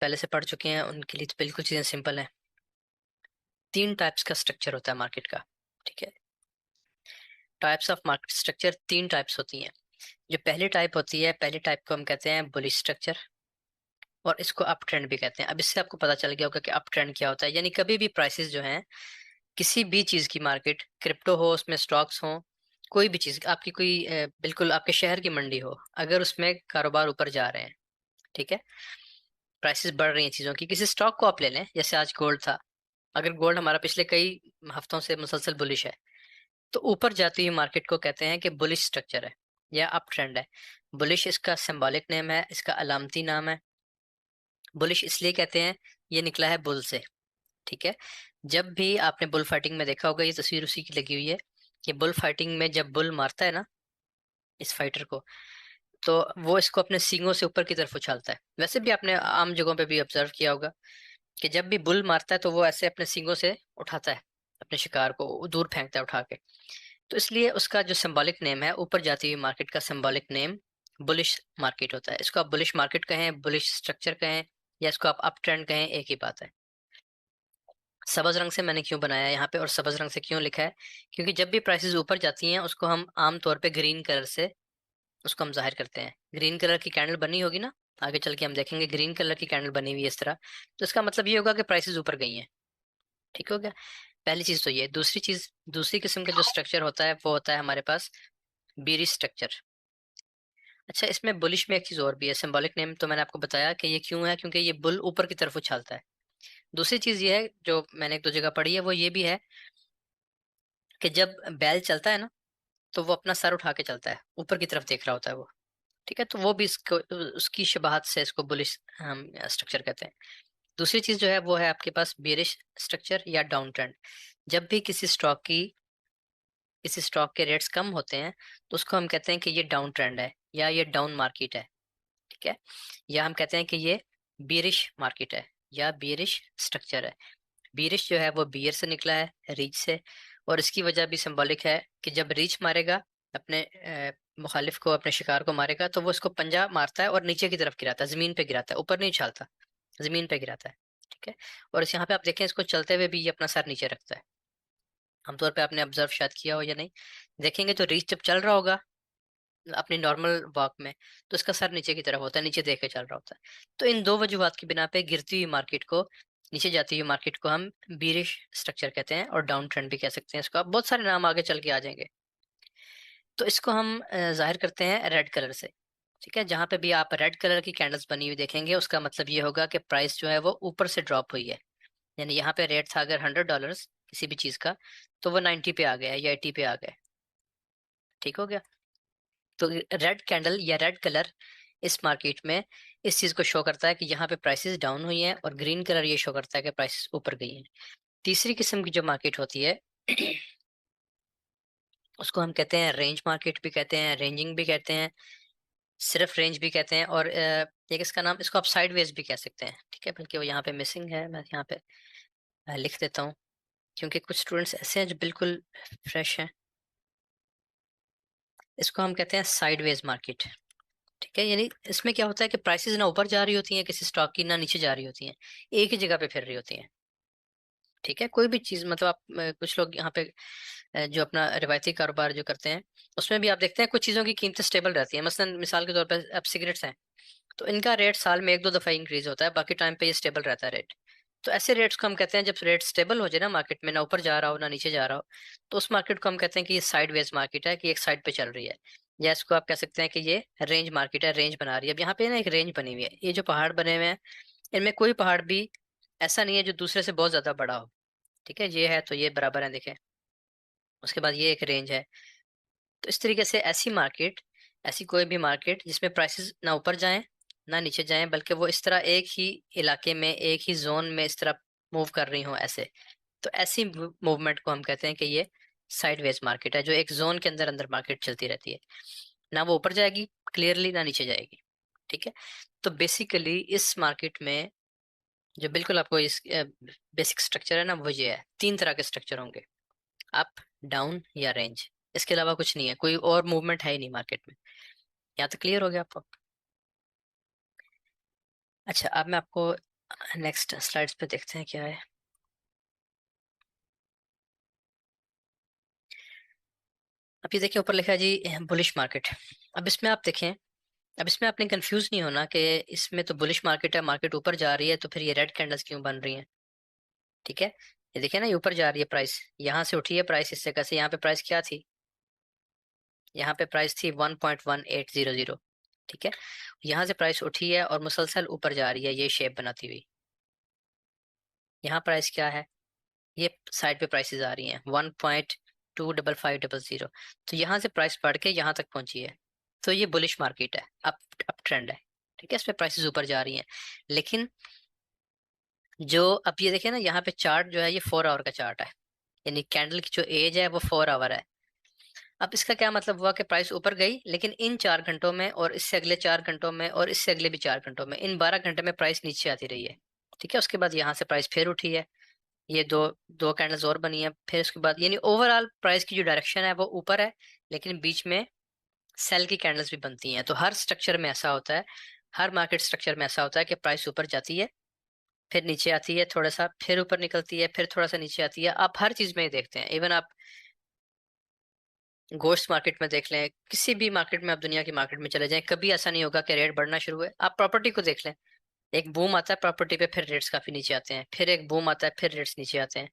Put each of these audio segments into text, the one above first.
पहले से पढ़ चुके हैं उनके लिए तो बिल्कुल चीजें सिंपल हैं। 3 टाइप्स का स्ट्रक्चर होता है मार्केट का। ठीक है, types of market structure 3 types होती हैं। जो पहली टाइप होती है, पहली टाइप को हम कहते हैं बुलिश स्ट्रक्चर, और इसको अप ट्रेंड भी कहते हैं। अब इससे आपको पता चल गया होगा कि अप ट्रेंड क्या होता है। यानी कभी भी प्राइसेस जो हैं, किसी भी चीज की मार्केट, क्रिप्टो हो, उसमें स्टॉक्स हो, कोई भी चीज आपकी, कोई बिल्कुल आपके शहर की मंडी हो, अगर उसमें कारोबार ऊपर जा रहे हैं, ठीक है, प्राइसेस बढ़ रही हैं चीजों की, किसी स्टॉक को आप ले लें, जैसे आज गोल्ड था। अगर गोल्ड हमारा पिछले कई हफ्तों से मुसलसल बुलिश है, तो ऊपर जाती हुई मार्केट को कहते हैं कि बुलिश स्ट्रक्चर है या अप ट्रेंड है। बुलिश इसका सिंबॉलिक नेम है, इसका अलामती नाम है। बुलिश इसलिए कहते हैं, ये निकला है बुल से। ठीक है, जब भी आपने बुल फाइटिंग में देखा होगा, ये तस्वीर उसी की लगी हुई है, कि बुल फाइटिंग में जब बुल मारता है ना इस फाइटर को, तो वो इसको अपने सींगों से ऊपर की तरफ उछालता है। वैसे भी आपने आम जगहों पे भी ऑब्जर्व किया होगा कि जब भी बुल मारता है तो वो ऐसे अपने सींगों से उठाता है, अपने शिकार को दूर फेंकता है उठा के। तो इसलिए उसका जो सिंबॉलिक नेम है, ऊपर जाती हुई मार्केट का सिंबॉलिक नेम बुलिश मार्केट होता है। इसको आप बुलिश मार्केट कहें, बुलिश स्ट्रक्चर कहें, या इसको आप अप ट्रेंड कहें, एक ही बात है। सबज रंग से मैंने क्यों बनाया है यहाँ पे और सबज रंग से क्यों लिखा है, क्योंकि जब भी प्राइसेस ऊपर जाती हैं उसको हम आम तौर पे ग्रीन कलर से उसको हम जाहिर करते हैं। ग्रीन कलर की कैंडल बनी होगी ना, आगे चल के हम देखेंगे ग्रीन कलर की कैंडल बनी हुई है इस तरह, तो इसका मतलब ये होगा कि प्राइसेस ऊपर गई हैं। ठीक हो गया। पहली चीज तो ये। दूसरी चीज, दूसरी किस्म का जो स्ट्रक्चर होता है वो होता है हमारे पास बीरिश स्ट्रक्चर। अच्छा, इसमें बुलिश में एक चीज और भी है। सिंबॉलिक नेम तो मैंने आपको बताया कि ये क्यों है, क्योंकि ये बुल ऊपर की तरफ उछालता है। दूसरी चीज ये है, जो मैंने एक दो जगह पढ़ी है, वो ये भी है कि जब बैल चलता है ना, तो वो अपना सर उठा के चलता है, ऊपर की तरफ देख रहा होता है वो। ठीक है, तो वो भी इसको, उसकी शबाहत से इसको बुलिश हम स्ट्रक्चर कहते हैं। दूसरी चीज जो है वो है आपके पास बेरिश स्ट्रक्चर या डाउन ट्रेंड। जब भी किसी स्टॉक के रेट्स कम होते हैं, तो उसको हम कहते हैं कि ये डाउन ट्रेंड है या ये डाउन मार्केट है। ठीक है, या हम कहते हैं कि ये बियरिश मार्केट है या बियरिश स्ट्रक्चर है। बियरिश जो है वो बियर से निकला है, रीच से, और इसकी वजह भी सिंबॉलिक है कि जब रीच मारेगा अपने मुखालिफ को, अपने शिकार को मारेगा, तो वो इसको पंजा मारता है और नीचे की तरफ गिराता है, जमीन पे गिराता है, ऊपर नहीं उछालता, जमीन पे गिराता है। ठीक है, और इस यहाँ पे आप देखें, इसको चलते हुए भी ये अपना सर नीचे रखता है। आमतौर पे आपने ऑब्जर्व शायद किया हो या नहीं, देखेंगे तो रीच जब चल रहा होगा अपनी नॉर्मल वॉक में, तो इसका सर नीचे की तरफ होता है, नीचे देख के चल रहा होता है। तो इन दो वजूहात की बिना पे गिरती हुई मार्केट को, नीचे जाती हुई मार्केट को हम बीरिश स्ट्रक्चर कहते हैं, और डाउन ट्रेंड भी कह सकते हैं इसको। आप बहुत सारे नाम आगे चल के आ जाएंगे। तो इसको हम जाहिर करते हैं रेड कलर से। ठीक है, जहां पे भी आप रेड कलर की कैंडल्स बनी हुई देखेंगे, उसका मतलब ये होगा कि प्राइस जो है वो ऊपर से ड्रॉप हुई है। यानी यहाँ पे रेट था अगर $100 किसी भी चीज का, तो वो 90 पे आ गया या 80 पे आ गया। ठीक हो गया। तो रेड कैंडल या रेड कलर इस मार्केट में इस चीज को शो करता है कि यहाँ पे प्राइसेस डाउन हुई हैं, और ग्रीन कलर ये शो करता है कि प्राइसेस ऊपर गई हैं। तीसरी किस्म की जो मार्केट होती है उसको हम कहते हैं रेंज मार्केट भी कहते हैं, रेंजिंग भी कहते हैं, सिर्फ रेंज भी कहते हैं, और एक इसका नाम, इसको आप साइडवेज भी कह सकते हैं। ठीक है, बल्कि वो यहाँ पे मिसिंग है, मैं यहाँ पे लिख देता हूँ, क्योंकि कुछ स्टूडेंट्स ऐसे हैं जो बिल्कुल फ्रेश हैं। इसको हम कहते हैं साइडवेज मार्केट। ठीक है, यानी इसमें क्या होता है कि प्राइसेस ना ऊपर जा रही होती हैं किसी स्टॉक की, ना नीचे जा रही होती हैं, एक ही जगह पे फिर रही होती हैं। ठीक है, कोई भी चीज, मतलब आप कुछ लोग यहाँ पे जो अपना रिवायती कारोबार जो करते हैं, उसमें भी आप देखते हैं कुछ चीजों की कीमतें स्टेबल रहती हैं। मसलन मिसाल के तौर पर अब सिगरेट्स हैं, तो इनका रेट साल में एक दो दफा इंक्रीज होता है, बाकी टाइम पे ये स्टेबल रहता है रेट। तो ऐसे रेट्स को हम कहते हैं, जब रेट स्टेबल हो जाए ना मार्केट में, ना ऊपर जा रहा हो ना नीचे जा रहा हो, तो उस मार्केट को हम कहते हैं कि ये साइडवेज मार्केट है, कि एक साइड पे चल रही है। या इसको आप कह सकते हैं कि ये रेंज मार्केट है, रेंज बना रही है। अब यहाँ पे ना एक रेंज बनी हुई है, ये जो पहाड़ बने हुए हैं, इनमें कोई पहाड़ भी ऐसा नहीं है जो दूसरे से बहुत ज्यादा बड़ा हो। ठीक है, ये है तो ये बराबर है, देखें। उसके बाद ये एक रेंज है। तो इस तरीके से ऐसी मार्केट, ऐसी कोई भी मार्केट जिसमें प्राइसेस ना ऊपर जाएं ना नीचे जाएं, बल्कि वो इस तरह एक ही इलाके में, एक ही जोन में इस तरह मूव कर रही हो ऐसे, तो ऐसी मूवमेंट को हम कहते हैं कि ये साइडवेज मार्केट है, जो एक जोन के अंदर अंदर मार्केट चलती रहती है, ना वो ऊपर जाएगी क्लियरली, ना नीचे जाएगी। ठीक है, तो बेसिकली इस मार्केट में जो बिल्कुल आपको इस बेसिक स्ट्रक्चर है ना, वो ये है। 3 तरह के स्ट्रक्चर होंगे, अप, डाउन या रेंज। इसके अलावा कुछ नहीं है, कोई और मूवमेंट है ही नहीं मार्केट में। यहाँ तो क्लियर हो गया आपको। अच्छा, अब मैं आपको नेक्स्ट स्लाइड्स पे देखते हैं क्या है। अब ये देखिए ऊपर लिखा है जी बुलिश मार्केट। अब इसमें आप देखें, अब इसमें आपने कंफ्यूज नहीं होना कि इसमें तो बुलिश मार्केट है, मार्केट ऊपर जा रही है, तो फिर ये रेड कैंडल्स क्यों बन रही हैं। ठीक है, ये देखिए ना, ये ऊपर जा रही है प्राइस, यहाँ से उठी है प्राइस इससे कैसे, यहाँ पे प्राइस क्या थी, यहाँ पे प्राइस थी 1.1800। ठीक है, यहाँ से प्राइस उठी है और मुसलसल ऊपर जा रही है ये शेप बनाती हुई। यहाँ प्राइस क्या है, ये साइड पे प्राइसेस आ रही हैं 1.2550। तो यहाँ से प्राइस बढ़ के यहाँ तक पहुंची है, तो ये बुलिश मार्केट है, अप ट्रेंड है। ठीक है, इस पे प्राइसेस ऊपर जा रही हैं। लेकिन जो अब ये देखिए ना, यहाँ पे चार्ट जो है ये 4 आवर का चार्ट है, यानी कैंडल की जो एज है वो 4 आवर है। अब इसका क्या मतलब हुआ कि प्राइस ऊपर गई, लेकिन इन 4 घंटों में और इससे अगले 4 घंटों में और इससे अगले भी 4 घंटों में, इन 12 घंटे में प्राइस नीचे आती रही है। ठीक है, उसके बाद यहाँ से प्राइस फिर उठी है, ये दो दो कैंडल्स और बनी है, फिर उसके बाद यानी ओवरऑल प्राइस की जो डायरेक्शन है वो ऊपर है, लेकिन बीच में सेल की कैंडल्स भी बनती हैं। तो हर स्ट्रक्चर में ऐसा होता है, हर मार्केट स्ट्रक्चर में ऐसा होता है कि प्राइस ऊपर जाती है, फिर नीचे आती है थोड़ा सा, फिर ऊपर निकलती है, फिर थोड़ा सा नीचे आती है। आप हर चीज में ही देखते हैं, इवन आप गोश्त मार्केट में देख लें, किसी भी मार्केट में आप दुनिया की मार्केट में चले जाएं, कभी ऐसा नहीं होगा कि रेट बढ़ना शुरू है। आप प्रॉपर्टी को देख लें, एक बूम आता है प्रॉपर्टी पे, फिर रेट्स काफी नीचे आते हैं, फिर एक बूम आता है, फिर रेट्स नीचे आते हैं।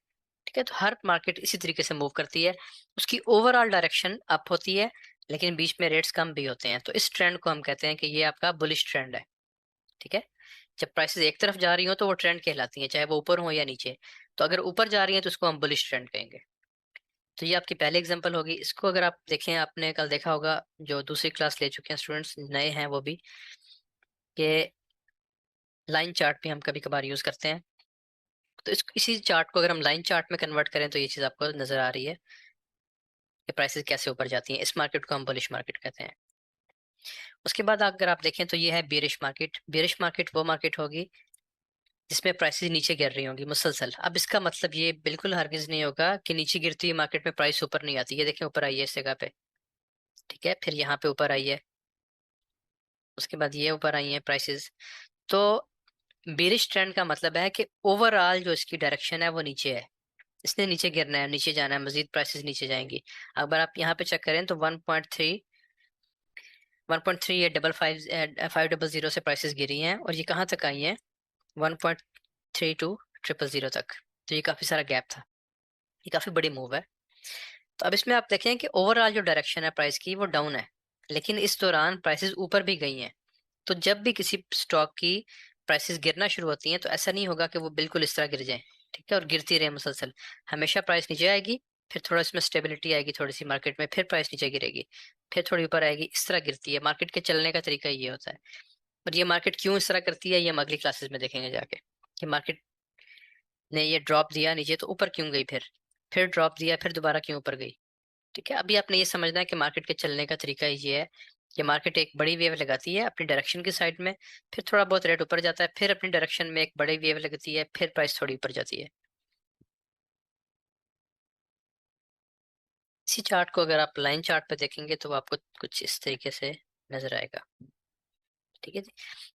ठीक है, तो हर मार्केट इसी तरीके से मूव करती है, उसकी ओवरऑल डायरेक्शन अप होती है, लेकिन बीच में रेट्स कम भी होते हैं। तो इस ट्रेंड को हम कहते हैं कि ये आपका बुलिश ट्रेंड है। ठीक है, जब प्राइसेस एक तरफ जा रही हो तो वो ट्रेंड कहलाती है, चाहे वो ऊपर हो या नीचे। तो अगर ऊपर जा रही है तो उसको हम बुलिश ट्रेंड कहेंगे। तो ये आपकी पहली एग्जांपल होगी। इसको अगर आप देखें, आपने कल देखा होगा, जो दूसरी क्लास ले चुके हैं स्टूडेंट्स, नए हैं वो भी, कि लाइन चार्ट भी हम कभी कभार यूज करते हैं। तो इसी चार्ट को अगर हम लाइन चार्ट में कन्वर्ट करें तो ये चीज आपको नजर आ रही है कि प्राइसेस कैसे ऊपर जाती हैं। इस मार्केट को हम बुलिश मार्केट कहते हैं। उसके बाद अगर आप देखें तो ये है बेरिश मार्केट। बेरिश मार्केट वो मार्केट होगी जिसमें प्राइसेस नीचे गिर रही होंगी मुसलसल। अब इसका मतलब ये बिल्कुल हरगिज नहीं होगा कि नीचे गिरती हुई मार्केट में प्राइस ऊपर नहीं आती है। देखें ऊपर आई है इस जगह पे, ठीक है, फिर यहाँ पे ऊपर आई है, उसके बाद ये ऊपर आई है प्राइसेस। तो बेरिश ट्रेंड का मतलब है कि ओवरऑल जो इसकी डायरेक्शन है वो नीचे है, इसने नीचे गिरना है, नीचे जाना है, मजीद प्राइसेस नीचे जाएंगी। अगर आप यहाँ पे चेक करें तो 1.3 या 550 से प्राइसेस गिरी हैं, और ये कहाँ तक आई हैं, 1.32 तक। तो ये काफी सारा गैप था, ये काफी बड़ी मूव है। तो अब इसमें आप देखें कि ओवरऑल जो डायरेक्शन है प्राइस की वो डाउन है, लेकिन इस दौरान प्राइसेस ऊपर भी गई हैं। तो जब भी किसी स्टॉक की प्राइसेस गिरना शुरू होती हैं तो ऐसा नहीं होगा कि वो बिल्कुल इस तरह गिर जाए, ठीक है, और गिरती रहे मुसलसल। हमेशा प्राइस नीचे आएगी, फिर थोड़ा इसमें स्टेबिलिटी आएगी थोड़ी सी मार्केट में, फिर प्राइस नीचे गिरेगी, फिर थोड़ी ऊपर आएगी। इस तरह गिरती है मार्केट के चलने का तरीका ये होता है। और ये मार्केट क्यों इस तरह करती है ये हम अगली क्लासेस में देखेंगे जाके, कि मार्केट ने ये ड्रॉप दिया नीचे तो ऊपर क्यों गई, फिर ड्रॉप दिया, फिर दोबारा क्यों ऊपर गई। ठीक है, अभी आपने ये समझना है कि मार्केट के चलने का तरीका ये है कि मार्केट एक बड़ी वेव लगाती है अपनी डायरेक्शन की साइड में, फिर थोड़ा बहुत रेट ऊपर जाता है, फिर अपनी डायरेक्शन में एक बड़ी वेव लगती है, फिर प्राइस थोड़ी ऊपर जाती है। इसी चार्ट को अगर आप लाइन चार्ट पे देखेंगे तो आपको कुछ इस तरीके से नजर आएगा। ठीक है जी,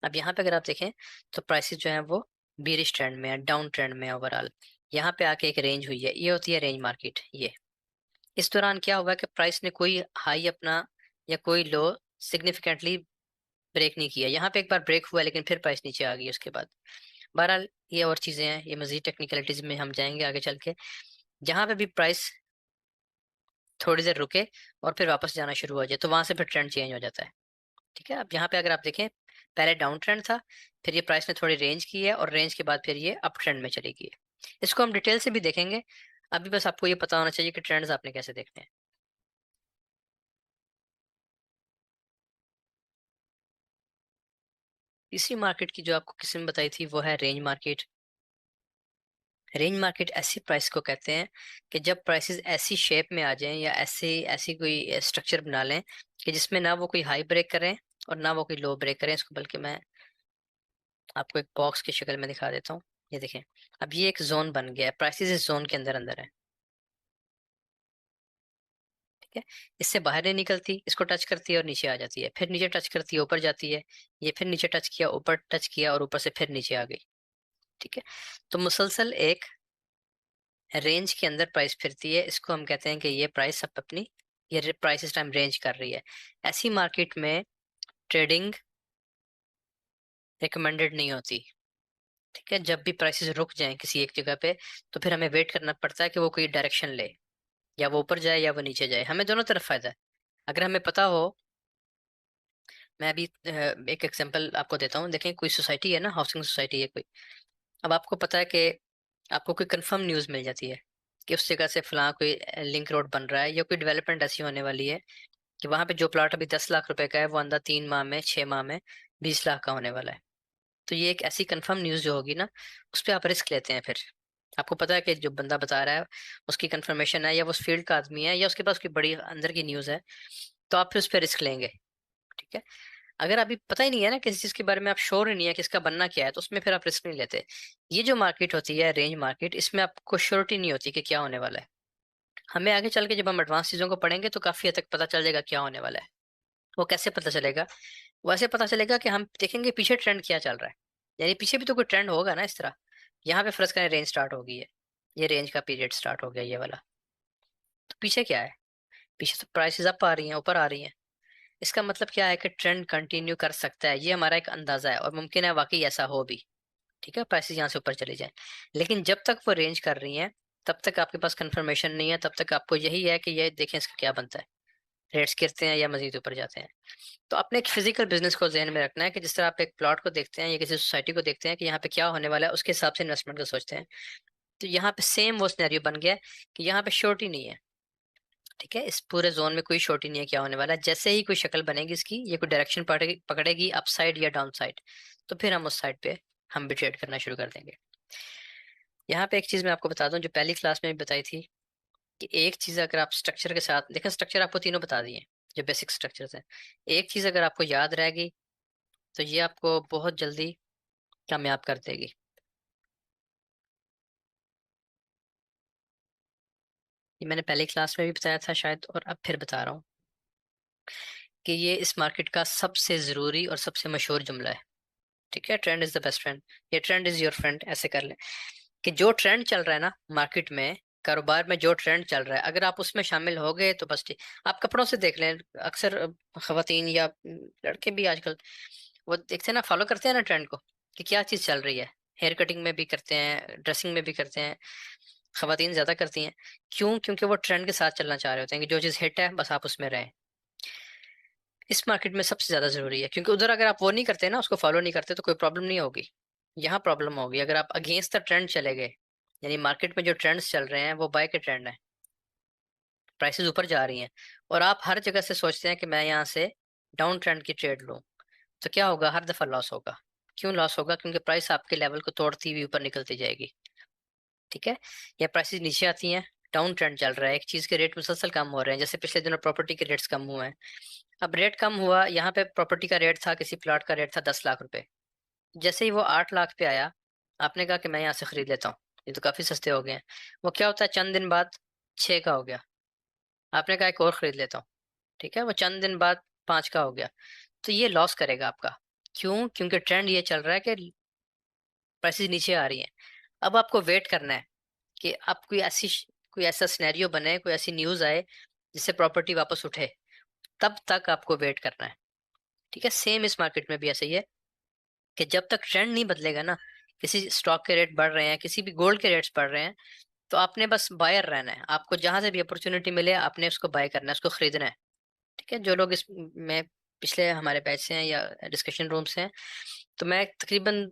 अब यहाँ पे अगर आप देखें तो प्राइसेस जो है वो बीरिश ट्रेंड में है, डाउन ट्रेंड में ओवरऑल। यहाँ पे आके एक रेंज हुई है, ये होती है रेंज मार्केट। ये इस दौरान क्या हुआ कि प्राइस ने कोई हाई अपना या कोई लो सिग्निफिकेंटली ब्रेक नहीं किया। यहाँ पे एक बार ब्रेक हुआ लेकिन फिर प्राइस नीचे आ गई उसके बाद। बहरहाल ये और चीजें हैं, ये मजीद टेक्निकलिटीज में हम जाएंगे आगे चल के। जहाँ पे भी प्राइस थोड़ी देर रुके और फिर वापस जाना शुरू हो जाए तो वहां से फिर ट्रेंड चेंज हो जाता है। ठीक है, अब यहाँ पे अगर आप देखें, पहले डाउन ट्रेंड था, फिर ये प्राइस ने थोड़ी रेंज की है, और रेंज के बाद फिर ये अप ट्रेंड में चली गई है। इसको हम डिटेल से भी देखेंगे, अभी बस आपको ये पता होना चाहिए कि ट्रेंड्स आपने कैसे देखने हैं। तीसरी मार्केट की जो आपको किस्म बताई थी वो है रेंज मार्केट। रेंज मार्केट ऐसी प्राइस को कहते हैं कि जब प्राइसेस ऐसी शेप में आ जाएं या ऐसे ऐसी कोई स्ट्रक्चर बना लें कि जिसमें ना वो कोई हाई ब्रेक करें और ना वो कोई लो ब्रेक करें। इसको बल्कि मैं आपको एक बॉक्स की शक्ल में दिखा देता हूँ। ये देखें, अब ये एक जोन बन गया है, प्राइसेस इस जोन के अंदर अंदर है। ठीक है, इससे बाहर नहीं निकलती, इसको टच करती है और नीचे आ जाती है, फिर नीचे टच करती है ऊपर जाती है, ये फिर नीचे टच किया, ऊपर टच किया और ऊपर से फिर नीचे आ गई। ठीक है, तो मुसलसल एक रेंज के अंदर प्राइस फिरती है, इसको हम कहते हैं कि ये प्राइस अब अपनी ये प्राइस इस टाइम रेंज कर रही है। ऐसी मार्केट में ट्रेडिंग रिकमेंडेड नहीं होती। ठीक है, जब भी प्राइसेस रुक जाएं किसी एक जगह पे, तो फिर हमें वेट करना पड़ता है कि वो कोई डायरेक्शन ले, या वो ऊपर जाए या वो नीचे जाए, हमें दोनों तरफ फायदा है। अगर हमें पता हो, मैं अभी एक एग्जांपल आपको देता हूँ। देखें, कोई सोसाइटी है ना, हाउसिंग सोसाइटी है कोई। अब आपको पता है कि आपको कोई कंफर्म न्यूज़ मिल जाती है कि उस जगह से फलां कोई लिंक रोड बन रहा है, या कोई डेवलपमेंट ऐसी होने वाली है कि वहां पे जो प्लॉट अभी 10 लाख रुपए का है, वो अंदर 3 माह में 6 माह में 20 लाख का होने वाला है। तो ये एक ऐसी कंफर्म न्यूज़ जो होगी ना, उस पर आप रिस्क लेते हैं। फिर आपको पता है कि जो बंदा बता रहा है उसकी कंफर्मेशन है, या वो उस फील्ड का आदमी है, या उसके पास कोई बड़ी अंदर की न्यूज़ है, तो आप फिर उस पर रिस्क लेंगे। ठीक है, अगर अभी पता ही नहीं है ना किसी चीज के बारे में, आप श्योर ही नहीं है कि इसका बनना क्या है, तो उसमें फिर आप रिस्क नहीं लेते। ये जो मार्केट होती है रेंज मार्केट, इसमें आपको श्योरिटी नहीं होती कि क्या होने वाला है। हमें आगे चल के जब हम एडवांस चीजों को पढ़ेंगे तो काफी हद तक पता चल जाएगा क्या होने वाला है। वो कैसे पता चलेगा? वैसे पता चलेगा कि हम देखेंगे पीछे ट्रेंड क्या चल रहा है, यानी पीछे भी तो कोई ट्रेंड होगा ना इस तरह। यहाँ पे फर्ज करें रेंज स्टार्ट हो गई है, ये रेंज का पीरियड स्टार्ट हो गया ये वाला, तो पीछे क्या है? पीछे तो प्राइसेस अप आ रही हैं, ऊपर आ रही हैं। इसका मतलब क्या है कि ट्रेंड कंटिन्यू कर सकता है, ये हमारा एक अंदाजा है, और मुमकिन है वाकई ऐसा हो भी। ठीक है, प्राइसेस यहाँ से ऊपर चले जाएं, लेकिन जब तक वो रेंज कर रही हैं तब तक आपके पास कंफर्मेशन नहीं है, तब तक आपको यही है कि ये देखें इसका क्या बनता है, रेट्स गिरते हैं या मजीद ऊपर जाते हैं। तो अपने एक फिजिकल बिजनेस को जहन में रखना है कि जिस तरह आप एक प्लॉट को देखते हैं या किसी सोसाइटी को देखते हैं कि यहाँ पे क्या होने वाला है, उसके हिसाब से इन्वेस्टमेंट को सोचते हैं। तो यहाँ पे सेम वो सिनेरियो बन गया है कि यहाँ पे श्योरिटी नहीं है। ठीक है, इस पूरे जोन में कोई श्योरिटी नहीं है क्या होने वाला है। जैसे ही कोई शक्ल बनेगी इसकी, ये कोई डायरेक्शन पकड़ेगी अप साइड या डाउन साइड, तो फिर हम उस साइड पे हम भी ट्रेड करना शुरू कर देंगे। यहाँ पे एक चीज मैं आपको बता दूं, जो पहली क्लास में भी बताई थी, कि एक चीज अगर आप स्ट्रक्चर के साथ देखें, स्ट्रक्चर आपको तीनों बता दिए जो बेसिक स्ट्रक्चर्स हैं, एक चीज अगर आपको याद रहेगी तो ये आपको बहुत जल्दी कामयाब कर देगी। ये मैंने पहली क्लास में भी बताया था शायद, और अब फिर बता रहा हूँ कि ये इस मार्केट का सबसे जरूरी और सबसे मशहूर जुमला है। ठीक है, trend is the best friend, ये ट्रेंड इज योर फ्रेंड, ऐसे कर लें कि जो ट्रेंड चल रहा है ना मार्केट में, कारोबार में जो ट्रेंड चल रहा है, अगर आप उसमें शामिल हो गए तो बस ठीक। आप कपड़ों से देख लें, अक्सर खवातीन या लड़के भी आजकल वो देखते हैं ना, फॉलो करते हैं ना ट्रेंड को, कि क्या चीज चल रही है। हेयर कटिंग में भी करते हैं, ड्रेसिंग में भी करते हैं, खवातीन ज्यादा करती हैं। क्यों? क्योंकि वो ट्रेंड के साथ चलना चाह रहे होते हैं कि जो चीज हिट है बस आप उसमें रहें। इस मार्केट में सबसे ज्यादा जरूरी है, क्योंकि उधर अगर आप वो नहीं करते ना, उसको फॉलो नहीं करते, तो कोई प्रॉब्लम नहीं होगी। यहाँ प्रॉब्लम होगी अगर आप अगेंस्ट द ट्रेंड चले गए, यानी मार्केट में जो ट्रेंड्स चल रहे हैं वो बाय के ट्रेंड है, प्राइसेस ऊपर जा रही हैं, और आप हर जगह से सोचते हैं कि मैं यहाँ से डाउन ट्रेंड की ट्रेड लूँ, तो क्या होगा? हर दफा लॉस होगा। क्यों लॉस होगा? क्योंकि प्राइस आपके लेवल को तोड़ती हुई ऊपर निकलती जाएगी। ठीक है, या प्राइसेस नीचे आती हैं, डाउन ट्रेंड चल रहा है, एक चीज के रेट मुसलसल कम हो रहे हैं, जैसे पिछले दिनों प्रॉपर्टी के रेट्स कम हुए हैं। अब रेट कम हुआ, यहाँ पे प्रॉपर्टी का रेट था, किसी प्लॉट का रेट था 10 लाख रुपए, जैसे ही वो 8 लाख पे आया, आपने कहा कि मैं यहाँ से खरीद लेता हूँ, ये तो काफी सस्ते हो गए हैं। वो क्या होता है, चंद दिन बाद 6 का हो गया, आपने कहा एक और खरीद लेता हूँ। ठीक है, वो चंद दिन बाद 5 का हो गया, तो ये लॉस करेगा आपका। क्यों? क्योंकि ट्रेंड ये चल रहा है कि प्राइसेस नीचे आ रही हैं। अब आपको वेट करना है कि आप कोई ऐसा सिनेरियो बने, कोई ऐसी न्यूज आए जिससे प्रॉपर्टी वापस उठे, तब तक आपको वेट करना है। ठीक है, सेम इस मार्केट में भी ऐसा ही है कि जब तक ट्रेंड नहीं बदलेगा ना, किसी स्टॉक के रेट बढ़ रहे हैं, किसी भी गोल्ड के रेट्स बढ़ रहे हैं, तो आपने बस बायर रहना है। आपको जहां से भी अपॉर्चुनिटी मिले आपने उसको बाय करना है, उसको खरीदना है। ठीक है, जो लोग इस में पिछले हमारे बैच से हैं या डिस्कशन रूम से हैं, तो मैं तकरीबन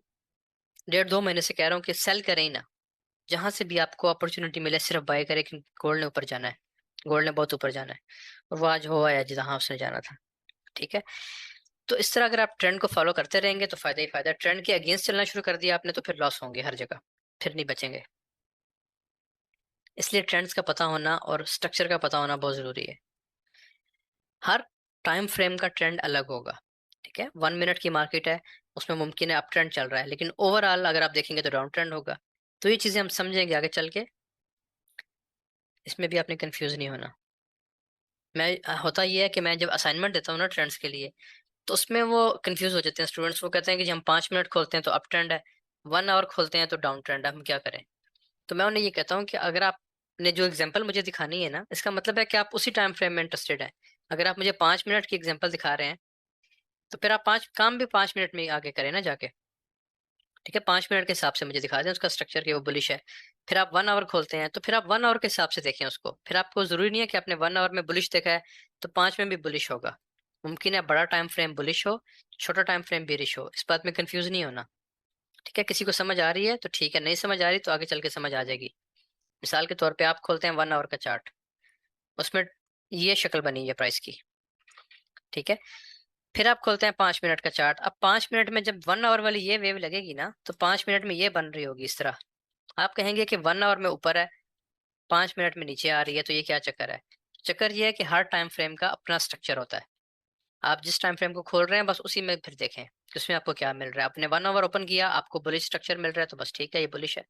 1.5-2 महीने से कह रहा हूँ कि सेल करें ही ना। जहां से भी आपको अपॉर्चुनिटी मिले सिर्फ बाय करें, क्योंकि गोल्ड ने ऊपर जाना है, गोल्ड ने बहुत ऊपर जाना है, और वो आज हो आया जहाँ उसने जाना था। ठीक है, तो इस तरह अगर आप ट्रेंड को फॉलो करते रहेंगे तो फायदा ही फायदा। ट्रेंड के अगेंस्ट चलना शुरू कर दिया आपने तो फिर लॉस होंगे हर जगह, फिर नहीं बचेंगे। इसलिए ट्रेंड्स का पता होना और स्ट्रक्चर का पता होना बहुत जरूरी है। हर टाइम फ्रेम का ट्रेंड अलग होगा। ठीक है, 1 मिनट की मार्केट है, उसमें मुमकिन है अप ट्रेंड चल रहा है, लेकिन ओवरऑल अगर आप देखेंगे तो डाउन ट्रेंड होगा। तो ये चीजें हम समझेंगे आगे चल के, इसमें भी आपने कंफ्यूज नहीं होना। होता ये है कि मैं जब असाइनमेंट देता हूँ ना ट्रेंड्स के लिए, तो उसमें वो कंफ्यूज हो जाते हैं स्टूडेंट्स। वो कहते हैं कि जी हम 5 मिनट खोलते हैं तो अप ट्रेंड है, 1 आवर खोलते हैं तो डाउन ट्रेंड, हम क्या करें? तो मैं उन्हें ये कहता हूँ कि अगर आपने जो एग्जांपल मुझे दिखानी है ना, इसका मतलब है कि आप उसी टाइम फ्रेम में इंटरेस्टेड हैं। अगर आप मुझे 5 मिनट की एग्जांपल दिखा रहे हैं तो फिर आप पाँच काम भी 5 मिनट में ही आगे करें ना जाके। ठीक है, 5 मिनट के हिसाब से मुझे दिखा दें उसका स्ट्रक्चर कि वो बुलिश है। फिर आप 1 आवर खोलते हैं तो फिर आप 1 आवर के हिसाब से देखें उसको। फिर आपको जरूरी नहीं है कि आपने 1 आवर में बुलिश देखा है तो 5 में भी बुलिश होगा। मुमकिन है बड़ा टाइम फ्रेम बुलिश हो, छोटा टाइम फ्रेम बेरिश हो। इस बात में कंफ्यूज नहीं होना। ठीक है, किसी को समझ आ रही है तो ठीक है, नहीं समझ आ रही तो आगे चल के समझ आ जाएगी। मिसाल के तौर पे आप खोलते हैं 1 आवर का चार्ट, उसमें ये शक्ल बनी है प्राइस की। ठीक है, फिर आप खोलते हैं 5 मिनट का चार्ट। अब 5 मिनट में जब 1 आवर वाली ये वेव लगेगी ना तो 5 मिनट में ये बन रही होगी इस तरह। आप कहेंगे कि 1 आवर में ऊपर है, 5 मिनट में नीचे आ रही है, तो ये क्या चक्कर है? चक्कर ये है कि हर टाइम फ्रेम का अपना स्ट्रक्चर होता है। आप जिस टाइम फ्रेम को खोल रहे हैं बस उसी में फिर देखें कि उसमें आपको क्या मिल रहा है। आपने 1 आवर ओपन किया, आपको बुलिश स्ट्रक्चर मिल रहा है तो बस ठीक है, ये बुलिश है।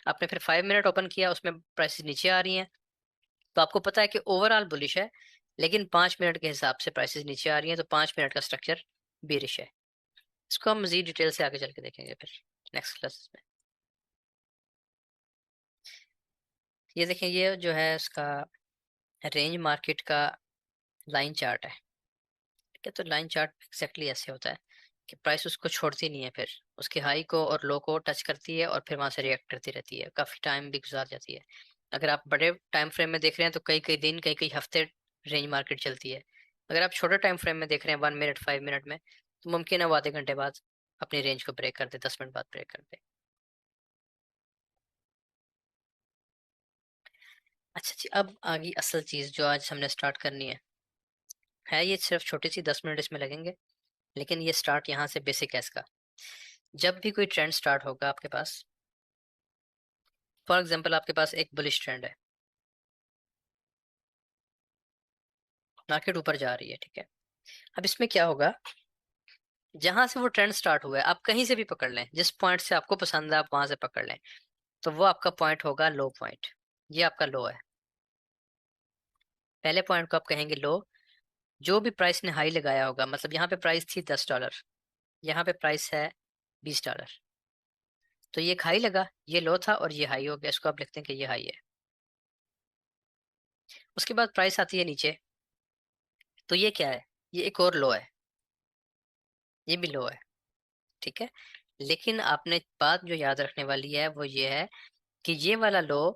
आपने फिर 5 मिनट ओपन किया, उसमें प्राइसेस नीचे आ रही हैं तो आपको पता है कि ओवरऑल बुलिश है, लेकिन 5 मिनट के हिसाब से प्राइसेस नीचे आ रही हैं तो 5 मिनट का स्ट्रक्चर बेरिश है। इसको हम मजीद डिटेल से आगे चल के देखेंगे फिर नेक्स्ट क्लास में। ये देखें, ये जो है इसका रेंज मार्केट का लाइन चार्ट है। ठीक है, तो लाइन चार्ट एक्जैक्टली ऐसे होता है कि प्राइस उसको छोड़ती नहीं है, फिर उसके हाई को और लो को टच करती है और फिर वहां से रिएक्ट करती रहती है, काफी टाइम भी गुजार जाती है। अगर आप बड़े टाइम फ्रेम में देख रहे हैं तो कई कई दिन, कई कई हफ्ते रेंज मार्केट चलती है। अगर आप छोटे टाइम फ्रेम में देख रहे हैं 1 मिनट 5 मिनट में, तो मुमकिन है वो आधे घंटे बाद अपनी रेंज को ब्रेक कर दे, 10 मिनट बाद ब्रेक कर दे। अच्छा जी, अब आगे असल चीज जो आज हमने स्टार्ट करनी है ये सिर्फ छोटी सी 10 मिनट इसमें लगेंगे, लेकिन ये स्टार्ट यहाँ से बेसिक है इसका। जब भी कोई ट्रेंड स्टार्ट होगा आपके पास, फॉर एग्जांपल आपके पास एक बुलिश ट्रेंड है, मार्केट ऊपर जा रही है। ठीक है, अब इसमें क्या होगा, जहां से वो ट्रेंड स्टार्ट हुआ है आप कहीं से भी पकड़ लें, जिस पॉइंट से आपको पसंद है आप वहां से पकड़ लें, तो वो आपका पॉइंट होगा लो पॉइंट। ये आपका लो है। पहले पॉइंट को आप कहेंगे लो। जो भी प्राइस ने हाई लगाया होगा, मतलब यहाँ पे प्राइस थी $10, यहाँ पे प्राइस है $20, तो ये एक हाई लगा, ये लो था और ये हाई हो गया, इसको आप लिखते हैं कि ये हाई है। उसके बाद प्राइस आती है नीचे, तो ये क्या है? ये एक और लो है, ये भी लो है। ठीक है, लेकिन आपने बात जो याद रखने वाली है वो ये है कि ये वाला लो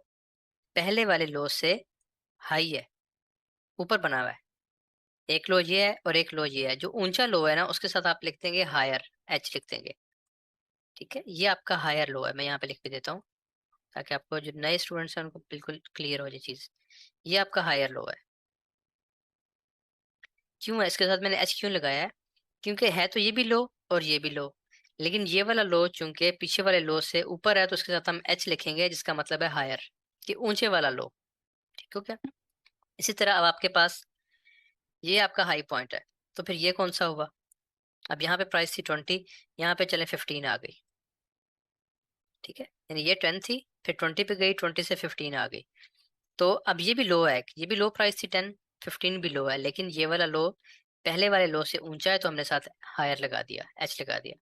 पहले वाले लो से हाई है, ऊपर बना हुआ है। एक लो ये है और एक लो ये है। जो ऊंचा लो है ना उसके साथ आप लिख देंगे हायर, एच लिख देंगे। ठीक है, ये आपका हायर लो है। मैं यहाँ पे लिख के देता हूँ ताकि आपको जो नए स्टूडेंट्स हैं उनको बिल्कुल क्लियर हो जाए चीज। ये आपका हायर लो है। क्यों है इसके साथ मैंने एच क्यों लगाया है? क्योंकि है तो ये भी लो और ये भी लो, लेकिन ये वाला लो चूंकि पीछे वाले लो से ऊपर है तो उसके साथ हम एच लिखेंगे, जिसका मतलब है हायर, कि ऊंचे वाला लो। ठीक हो क्या? इसी तरह अब आपके पास ये आपका हाई पॉइंट है, तो फिर ये कौन सा हुआ? अब यहाँ पे प्राइस थी 20, यहाँ पे चले 15 आ गई। ठीक है, यानी ये 10 थी, फिर 20 पे गई, 20 से 15 आ गई। तो अब ये भी लो है, ये भी लो प्राइस थी 10, 15 भी लो है, लेकिन ये वाला लो पहले वाले लो से ऊंचा है तो हमने साथ हायर लगा दिया, एच लगा दिया।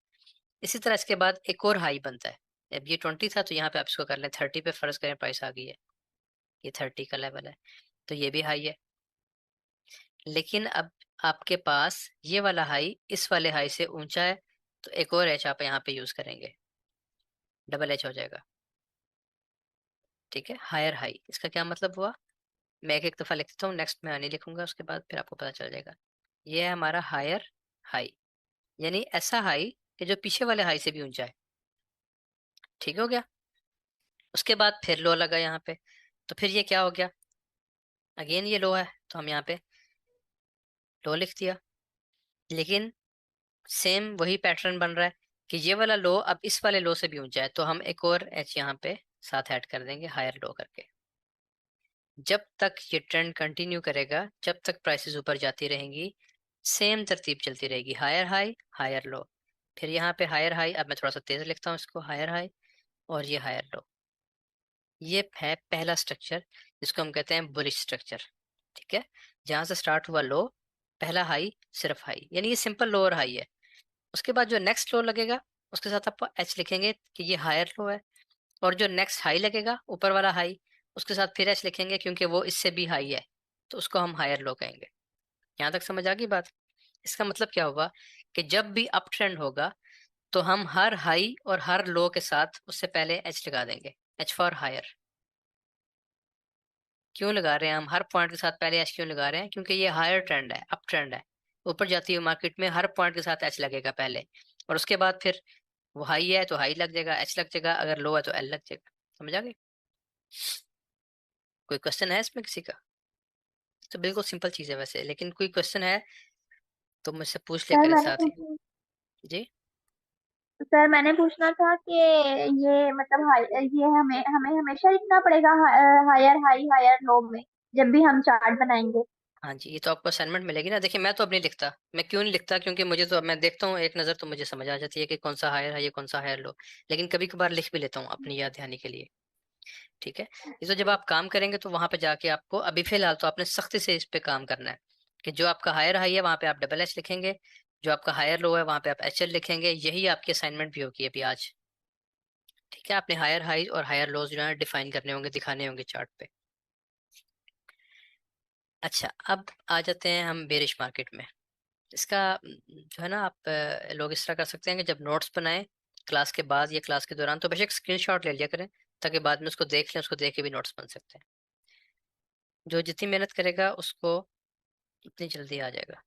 इसी तरह इसके बाद एक और हाई बनता है। अब ये 20 था तो यहाँ पे आप इसको कर लें 30 पे, फर्ज करें प्राइस आ गई है, ये 30 का लेवल है, तो ये भी हाई है। लेकिन अब आपके पास ये वाला हाई इस वाले हाई से ऊंचा है, तो एक और एच आप यहाँ पे यूज करेंगे, डबल एच हो जाएगा। ठीक है, हायर हाई, इसका क्या मतलब हुआ? मैं एक एक दफा लिख देता हूँ, नेक्स्ट में आने लिखूंगा, उसके बाद फिर आपको पता चल जाएगा। ये है हमारा हायर हाई, यानी ऐसा हाई कि जो पीछे वाले हाई से भी ऊंचा है। ठीक हो गया? उसके बाद फिर लो लगा यहाँ पे, तो फिर ये क्या हो गया? अगेन ये लो है, तो हम यहाँ पे लो लिख दिया। लेकिन सेम वही पैटर्न बन रहा है कि ये वाला लो अब इस वाले लो से भी ऊंचा है, तो हम एक और एच यहाँ पे साथ ऐड कर देंगे हायर लो करके। जब तक ये ट्रेंड कंटिन्यू करेगा, जब तक प्राइसेस ऊपर जाती रहेंगी, सेम तरतीब चलती रहेगी, हायर हाई हायर लो। फिर यहाँ पे हायर हाई, अब मैं थोड़ा सा तेज लिखता हूँ इसको, हायर हाई और ये हायर लो। ये है पहला स्ट्रक्चर जिसको हम कहते हैं बुलिश स्ट्रक्चर। ठीक है, जहां से स्टार्ट हुआ लो, पहला हाई सिर्फ हाई, यानी ये सिंपल लो और हाई है। उसके बाद जो नेक्स्ट लो लगेगा उसके साथ आप एच लिखेंगे कि ये हायर लो है, और जो नेक्स्ट हाई लगेगा ऊपर वाला हाई, उसके साथ फिर एच लिखेंगे क्योंकि वो इससे भी हाई है, तो उसको हम हायर लो कहेंगे। यहाँ तक समझ आ गई बात? इसका मतलब क्या हुआ कि जब भी अप ट्रेंड होगा तो हम हर हाई और हर लो के साथ उससे पहले एच लगा देंगे, एच फॉर हायर। क्यों लगा रहे हैं हम हर पॉइंट के साथ पहले एच क्यों लगा रहे हैं? क्योंकि ये हायर ट्रेंड है, अप ट्रेंड है। ऊपर जाती हुई मार्केट में हर पॉइंट के साथ एच लगेगा पहले, और उसके बाद फिर वो हाई है तो हाई लग जाएगा, एच लग जाएगा, अगर लो है तो एल लग जाएगा। समझ आ गई? कोई क्वेश्चन है इसमें किसी का? तो बिल्कुल सिंपल चीज है वैसे, लेकिन कोई क्वेश्चन है तो मुझसे पूछ लिया सर करें मैंने साथ ही। पूछना जी। सर मैंने पूछना था कि ये मतलब ये हमें हमें हमेशा लिखना पड़ेगा हायर हाई हायर लो में, जब भी हम चार्ट बनाएंगे? हाँ जी, ये तो आपको असाइनमेंट मिलेगी ना। देखिए मैं तो अब नहीं लिखता। मैं क्यों नहीं लिखता? क्योंकि मुझे तो, अब मैं देखता हूँ एक नज़र तो मुझे समझ आ जाती है कि कौन सा हायर है ये कौन सा हायर लो। लेकिन कभी कभार लिख भी लेता हूँ अपनी याद दहानी के लिए। ठीक है। ये तो जब आप काम करेंगे तो वहां पे जाके आपको, अभी फिलहाल तो आपने सख्ती से इस पे काम करना है कि जो आपका हायर हाई है वहां पे आप डबल एच लिखेंगे, जो आपका हायर लो है वहां पे आप एच एल लिखेंगे। यही आपकी असाइनमेंट भी होगी अभी आज। ठीक है। आपने हायर हाई और हायर लोज जो है डिफाइन करने होंगे, दिखाने होंगे चार्ट पे। अच्छा, अब आ जाते हैं हम बेरिश मार्केट में। इसका जो है ना, आप लोग इस तरह कर सकते हैं कि जब नोट्स बनाएं क्लास के बाद या क्लास के दौरान, तो बेशक स्क्रीनशॉट ले लिया करें ताकि बाद में उसको देख लें, उसको देख के भी नोट्स बन सकते हैं। जो जितनी मेहनत करेगा उसको उतनी जल्दी आ जाएगा।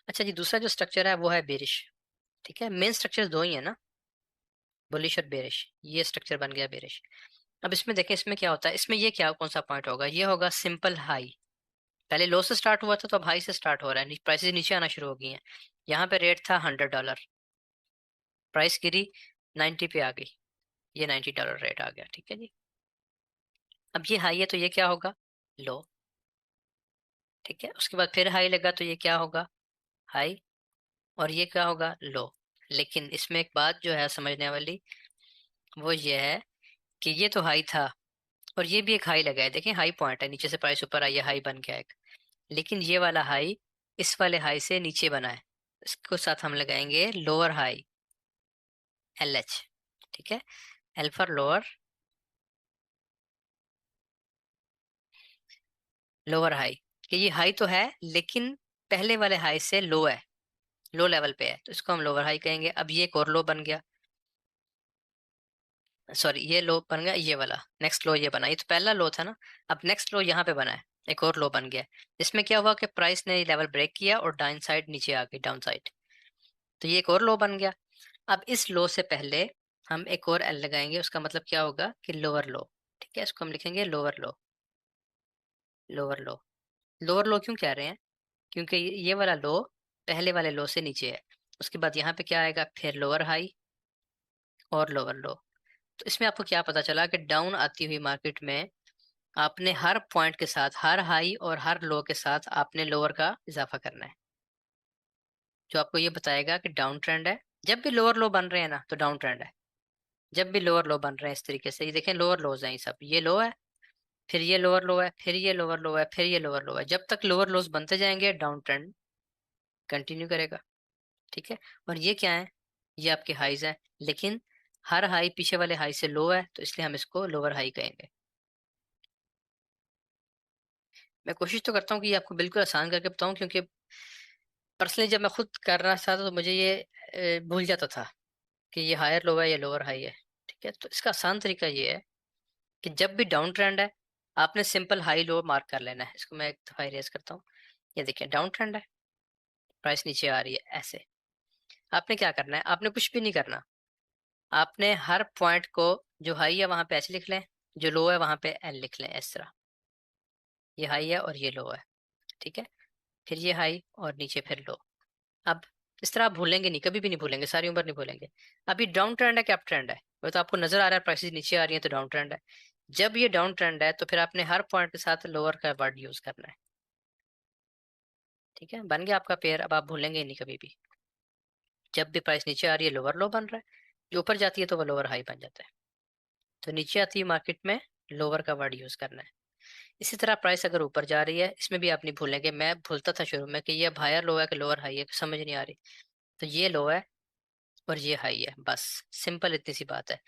अच्छा जी, दूसरा जो स्ट्रक्चर है वो है बेरिश। ठीक है। मेन स्ट्रक्चर दो ही है ना, बुलिश और बेरिश। ये स्ट्रक्चर बन गया बेरिश। अब इसमें देखें, इसमें क्या होता है, इसमें ये क्या, कौन सा पॉइंट होगा? ये होगा सिंपल हाई। पहले लो से स्टार्ट हुआ था तो अब हाई से स्टार्ट हो रहा है, प्राइसेस नीचे आना शुरू हो गई हैं। यहाँ पे रेट था $100, प्राइस गिरी 90 पे आ गई, ये $90 रेट आ गया। ठीक है जी। अब ये हाई है तो ये क्या होगा? लो। ठीक है। उसके बाद फिर हाई लगा तो ये क्या होगा? हाई। और ये क्या होगा? लो। लेकिन इसमें एक बात जो है समझने वाली, वो ये है कि ये तो हाई था और ये भी एक हाई लगा है। देखें हाई पॉइंट है, नीचे से प्राइस ऊपर आई है, हाई बन गया एक। लेकिन ये वाला हाई इस वाले हाई से नीचे बना है, इसको साथ हम लगाएंगे लोअर हाई, एल एच। ठीक है। L for lower, lower high. कि ये हाई तो है लेकिन पहले वाले हाई से लो है, लो लेवल पे है, तो इसको हम लोअर हाई कहेंगे। अब ये एक और लो बन गया, सॉरी ये लो बन गया, ये वाला नेक्स्ट लो ये बना, ये तो पहला लो था ना। अब नेक्स्ट लो यहाँ पे बना है, एक और लो बन गया। इसमें क्या हुआ कि प्राइस ने लेवल ब्रेक किया और डाउन साइड नीचे आ गई, डाउन साइड, तो ये एक और लो बन गया। अब इस लो से पहले हम एक और एल लगाएंगे, उसका मतलब क्या होगा कि लोअर लो। ठीक है। इसको हम लिखेंगे लोअर लो, लोअर लो। लोअर लो क्यों कह रहे हैं? क्योंकि ये वाला लो पहले वाले लो से नीचे है। उसके बाद यहाँ पे क्या आएगा? फिर लोअर हाई और लोअर लो। तो इसमें आपको क्या पता चला कि डाउन आती हुई मार्केट में आपने हर पॉइंट के साथ, हर हाई और हर लो के साथ आपने लोअर का इजाफा करना है, जो आपको ये बताएगा कि डाउन ट्रेंड है। जब भी लोअर लो बन रहे हैं ना तो डाउन ट्रेंड है। जब भी लोअर लो बन रहे हैं इस तरीके से, ये देखें लोअर लोज हैं ये सब, ये लो है, फिर ये लोअर लो है, फिर ये लोअर लो है, फिर ये लोअर लो है, जब तक लोअर लोज बनते जाएंगे डाउन ट्रेंड कंटिन्यू करेगा। ठीक है। और ये क्या है? ये आपके हाईज है, लेकिन हर हाई पीछे वाले हाई से लो है, तो इसलिए हम इसको लोअर हाई कहेंगे। मैं कोशिश तो करता हूँ कि ये आपको बिल्कुल आसान करके बताऊं, क्योंकि पर्सनली जब मैं खुद कर रहा था तो मुझे ये भूल जाता था कि ये हायर लो है या लोअर हाई है। ठीक है। तो इसका आसान तरीका ये है कि जब भी डाउन ट्रेंड है आपने सिंपल हाई लो मार्क कर लेना है। इसको मैं एक दफा इरेज करता हूँ। ये देखिए डाउन ट्रेंड है, प्राइस नीचे आ रही है ऐसे। आपने क्या करना है? आपने कुछ भी नहीं करना। आपने हर पॉइंट को, जो हाई है वहां पे एच लिख लें, जो लो है वहां पे एल लिख लें, इस तरह। ये हाई है और ये लो है। ठीक है। फिर ये हाई और नीचे फिर लो। अब इस तरह आप भूलेंगे नहीं, कभी भी नहीं भूलेंगे, सारी उम्र नहीं भूलेंगे। अभी डाउन ट्रेंड है कि अप ट्रेंड है? वो तो आपको नजर आ रहा है प्राइसेस नीचे आ रही है तो डाउन ट्रेंड है। जब ये डाउन ट्रेंड है तो फिर आपने हर पॉइंट के साथ लोअर का वर्ड यूज करना है। ठीक है। बन गया आपका पेयर, अब आप भूलेंगे ही नहीं कभी भी। जब भी प्राइस नीचे आ रही है लोअर लो बन रहा है, जो ऊपर जाती है तो वो लोअर हाई बन जाता है। तो नीचे आती है मार्केट में लोअर का वर्ड यूज करना है। इसी तरह प्राइस अगर ऊपर जा रही है, इसमें भी आप नहीं भूलेंगे। मैं भूलता था शुरू में कि ये हायर लो है कि लोअर हाई है, समझ नहीं आ रही। तो ये लो है और ये हाई है, बस सिंपल इतनी सी बात है।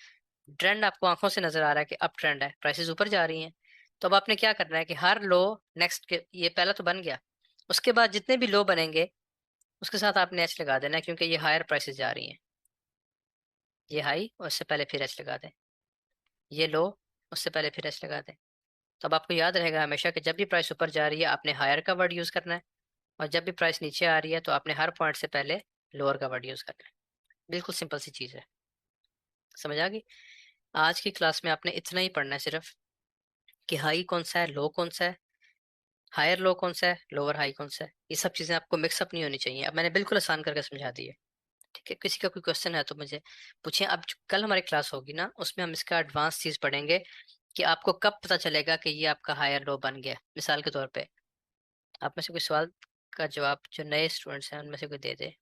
ट्रेंड आपको आंखों से नजर आ रहा है कि अप ट्रेंड है, प्राइसेस ऊपर जा रही हैं। तो अब आपने क्या करना है कि हर लो नेक्स्ट के, ये पहला तो बन गया, उसके बाद जितने भी लो बनेंगे उसके साथ आपने एच लगा देना है, क्योंकि ये हायर प्राइसेस जा रही हैं। ये हाई और उससे पहले फिर एच लगा दें, ये लो उससे पहले फिर एच लगा दें। तो अब आपको याद रहेगा हमेशा कि जब भी प्राइस ऊपर जा रही है आपने हायर का वर्ड यूज करना है, और जब भी प्राइस नीचे आ रही है तो आपने हर पॉइंट से पहले लोअर का वर्ड यूज करना है। बिल्कुल सिंपल सी चीज है, समझ आ गई। आज की क्लास में आपने इतना ही पढ़ना है सिर्फ, कि हाई कौन सा है, लो कौन सा है, हायर लो कौन सा है, लोअर हाई कौन सा है। ये सब चीजें आपको मिक्सअप नहीं होनी चाहिए। अब मैंने बिल्कुल आसान करके समझा दी है। ठीक है, किसी का कोई क्वेश्चन है तो मुझे पूछिए। अब कल हमारी क्लास होगी ना, उसमें हम इसका एडवांस चीज पढ़ेंगे कि आपको कब पता चलेगा कि ये आपका हायर लो बन गया। मिसाल के तौर पे आप में से कोई सवाल का जवाब जो नए स्टूडेंट्स हैं उनमें से कोई दे दे।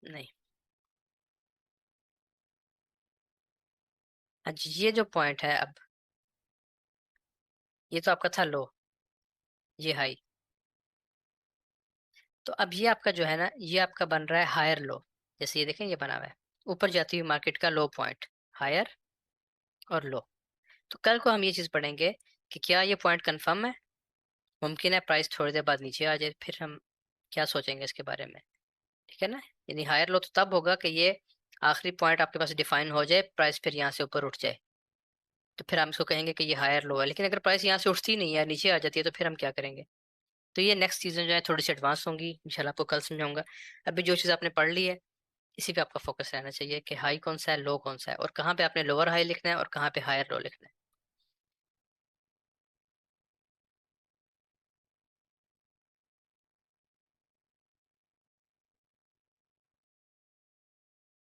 नहीं। अच्छा, ये जो पॉइंट है अब, ये तो आपका था लो, ये हाई। तो अब ये आपका जो है ना, ये आपका बन रहा है हायर लो। जैसे ये देखें, ये बना हुआ है ऊपर जाती हुई मार्केट का लो पॉइंट, हायर और लो। तो कल को हम ये चीज पढ़ेंगे कि क्या ये पॉइंट कंफर्म है, मुमकिन है प्राइस थोड़ी देर बाद नीचे आ जाए, फिर हम क्या सोचेंगे इसके बारे में। ठीक है ना। यानी हायर लो तो तब होगा कि ये आखिरी पॉइंट आपके पास डिफाइन हो जाए, प्राइस फिर यहाँ से ऊपर उठ जाए, तो फिर हम इसको कहेंगे कि ये हायर लो है। लेकिन अगर प्राइस यहाँ से उठती नहीं है, नीचे आ जाती है, तो फिर हम क्या करेंगे। तो ये नेक्स्ट चीज़ें जो है थोड़ी सी एडवांस होंगी, इंशाल्लाह आपको कल समझाऊंगा। अभी जो चीज़ आपने पढ़ ली है इसी पे आपका फोकस रहना चाहिए, कि हाई कौन सा है, लो कौन सा है, और कहाँ पे आपने लोअर हाई लिखना है और कहाँ पे हायर लो लिखना है।